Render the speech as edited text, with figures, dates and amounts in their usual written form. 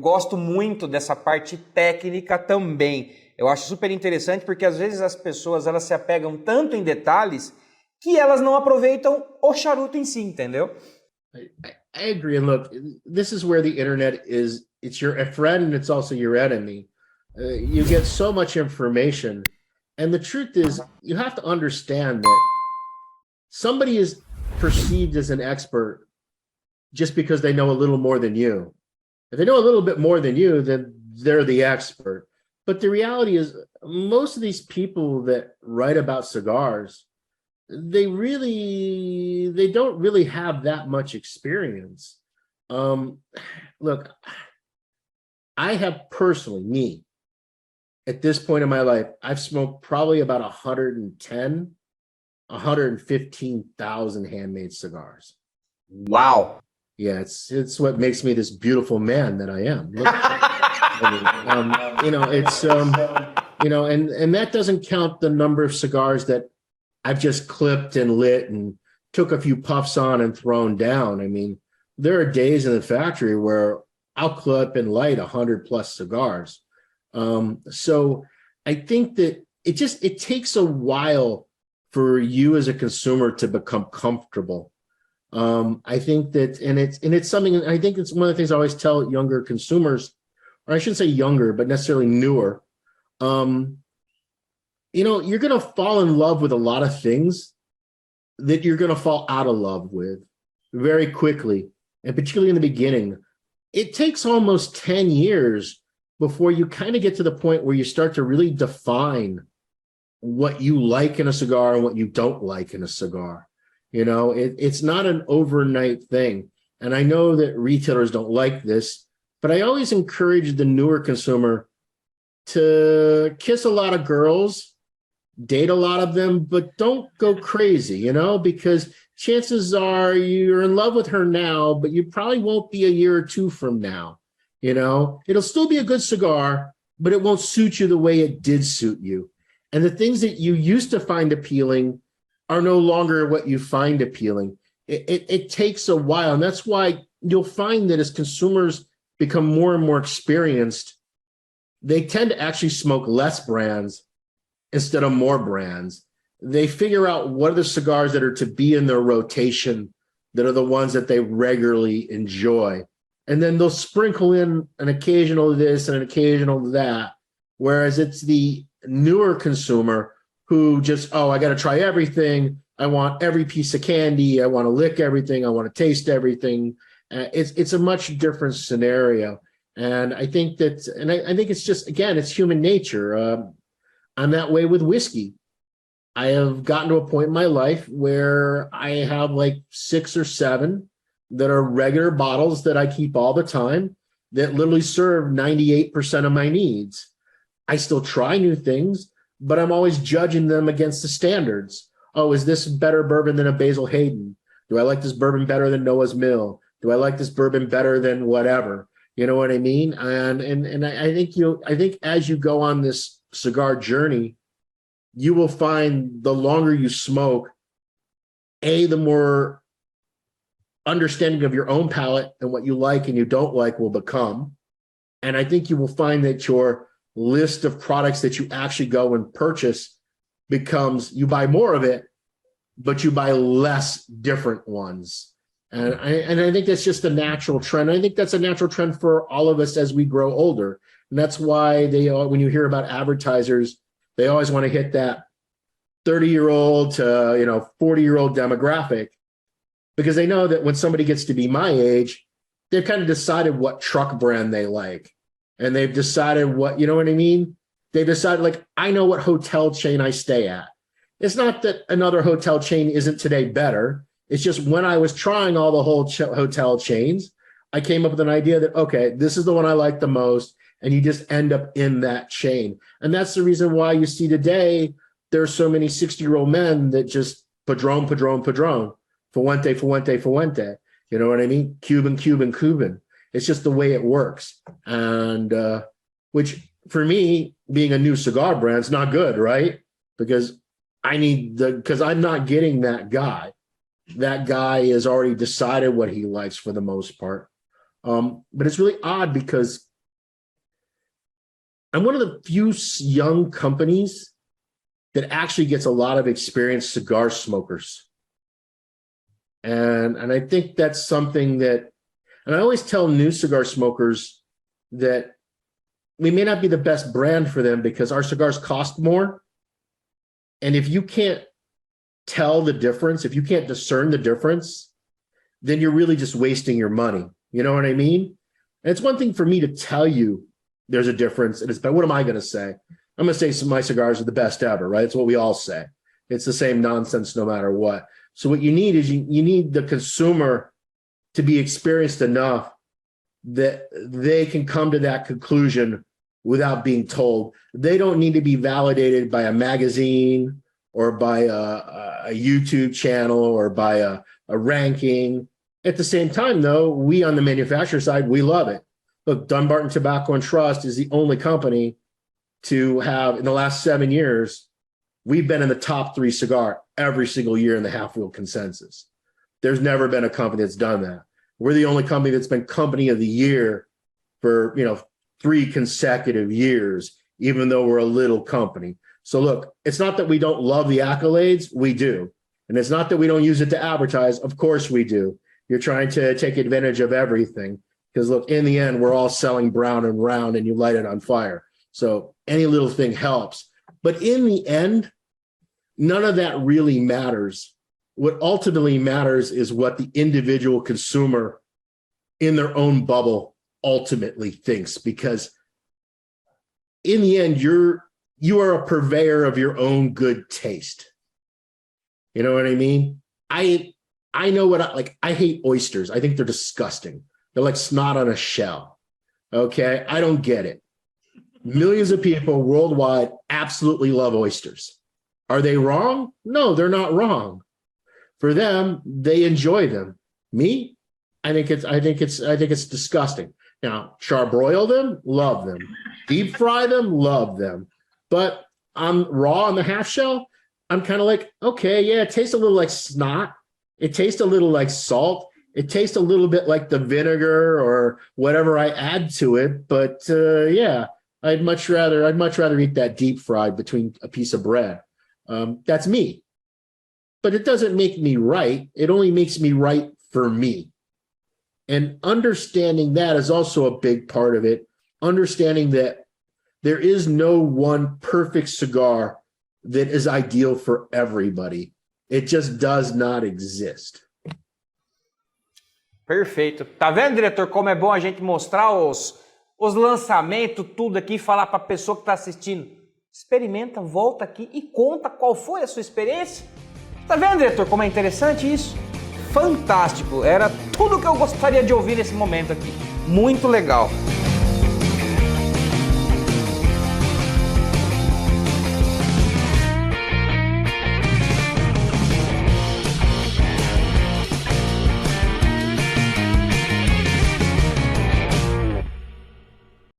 gosto muito dessa parte técnica também. Eu acho super interessante porque às vezes as pessoas elas se apegam tanto em detalhes que elas não aproveitam o charuto em si, entendeu? I agree. And look, this is where the internet is, it's your friend and it's also your enemy. You get so much information. And the truth is, you have to understand that somebody is perceived as an expert just because they know a little more than you. If they know a little bit more than you, then they're the expert. But the reality is, most of these people that write about cigars, they don't really have that much experience. Look, I have personally, me, at this point in my life, I've smoked probably about 115,000 handmade cigars. Wow. Yeah, it's what makes me this beautiful man that I am. Look, and that doesn't count the number of cigars that I've just clipped and lit and took a few puffs on and thrown down. I mean, there are days in the factory where I'll clip and light 100+ cigars. So I think that it takes a while for you as a consumer to become comfortable. I think that, and it's something, I think it's one of the things I always tell younger consumers, or I shouldn't say younger, but necessarily newer. You're going to fall in love with a lot of things that you're going to fall out of love with very quickly. And particularly in the beginning, it takes almost 10 years before you kind of get to the point where you start to really define what you like in a cigar and what you don't like in a cigar. It's not an overnight thing. And I know that retailers don't like this, but I always encourage the newer consumer to kiss a lot of girls, date a lot of them, but don't go crazy, because chances are you're in love with her now, but you probably won't be a year or two from now. It'll still be a good cigar, but it won't suit you the way it did suit you. And the things that you used to find appealing are no longer what you find appealing. It takes a while. And that's why you'll find that as consumers become more and more experienced, they tend to actually smoke less brands instead of more brands. They figure out what are the cigars that are to be in their rotation, that are the ones that they regularly enjoy. And then they'll sprinkle in an occasional this and an occasional that. Whereas it's the newer consumer who just, I got to try everything. I want every piece of candy. I want to lick everything. I want to taste everything. It's a much different scenario. And I think that, I think it's just, again, it's human nature. I'm that way with whiskey. I have gotten to a point in my life where I have like 6 or 7 that are regular bottles that I keep all the time that literally serve 98% of my needs. I still try new things, but I'm always judging them against the standards. Oh, is this better bourbon than a Basil Hayden? Do I like this bourbon better than Noah's Mill? Do I like this bourbon better than whatever? You know what I mean? And I think as you go on this cigar journey, you will find the longer you smoke, the more understanding of your own palate and what you like and you don't like will become. And I think you will find that your list of products that you actually go and purchase becomes, you buy more of it, but you buy less different ones. And I think that's just a natural trend. I think that's a natural trend for all of us as we grow older. And that's why when you hear about advertisers, they always want to hit that 30-year-old to 40-year-old demographic, because they know that when somebody gets to be my age, they've kind of decided what truck brand they like. And they've decided what, you know what I mean? They've decided, like, I know what hotel chain I stay at. It's not that another hotel chain isn't today better. It's just when I was trying all the whole hotel chains, I came up with an idea that, okay, this is the one I like the most. And you just end up in that chain. And that's the reason why you see today, there's so many 60-year-old men that just Padron, Padron, Padron, Fuente, Fuente, Fuente. You know what I mean? Cuban, Cuban, Cuban. It's just the way it works. And which for me, being a new cigar brand, is not good, right? Because I'm not getting that guy. That guy has already decided what he likes for the most part. But it's really odd because I'm one of the few young companies that actually gets a lot of experienced cigar smokers. And I think that's something that, and I always tell new cigar smokers that we may not be the best brand for them because our cigars cost more. And if you can't tell the difference, if you can't discern the difference, then you're really just wasting your money. You know what I mean? And it's one thing for me to tell you there's a difference. And it's, but what am I going to say? I'm going to say my cigars are the best ever, right? It's what we all say. It's the same nonsense no matter what. So what you need is you need the consumer to be experienced enough that they can come to that conclusion without being told. They don't need to be validated by a magazine or by a YouTube channel or by a ranking. At the same time, though, we on the manufacturer side, we love it. Look, Dunbarton Tobacco and Trust is the only company to have, in the last 7 years, we've been in the top 3 cigar every single year in the Half Wheel Consensus. There's never been a company that's done that. We're the only company that's been Company of the Year for 3 consecutive years, even though we're a little company. So look, it's not that we don't love the accolades, we do. And it's not that we don't use it to advertise, of course we do. You're trying to take advantage of everything. Because look, in the end, we're all selling Brown and Round and you light it on fire. So any little thing helps. But in the end, none of that really matters. What ultimately matters is what the individual consumer in their own bubble ultimately thinks. Because in the end, you are a purveyor of your own good taste. You know what I mean? I know what I hate oysters. I think they're disgusting. They're like snot on a shell. Okay? I don't get it. Millions of people worldwide absolutely love oysters. Are they wrong? No, they're not wrong. For them, they enjoy them. Me, I think it's disgusting. Now, charbroil them, love them. Deep fry them, love them. But I'm raw on the half shell. I'm kind of like, okay, yeah, it tastes a little like snot. It tastes a little like salt. It tastes a little bit like the vinegar or whatever I add to it. But yeah, I'd much rather eat that deep fried between a piece of bread. That's me. But it doesn't make me right. It only makes me right for me. And understanding that is also a big part of it. Understanding that there is no one perfect cigar that is ideal for everybody. It just does not exist. Perfeito. Tá vendo, diretor, como é bom a gente mostrar os lançamentos, tudo aqui, falar para a pessoa que está assistindo. Experimenta, volta aqui e conta qual foi a sua experiência. Tá vendo, diretor, como é interessante isso? Fantástico. Era tudo que eu gostaria de ouvir nesse momento aqui. Muito legal.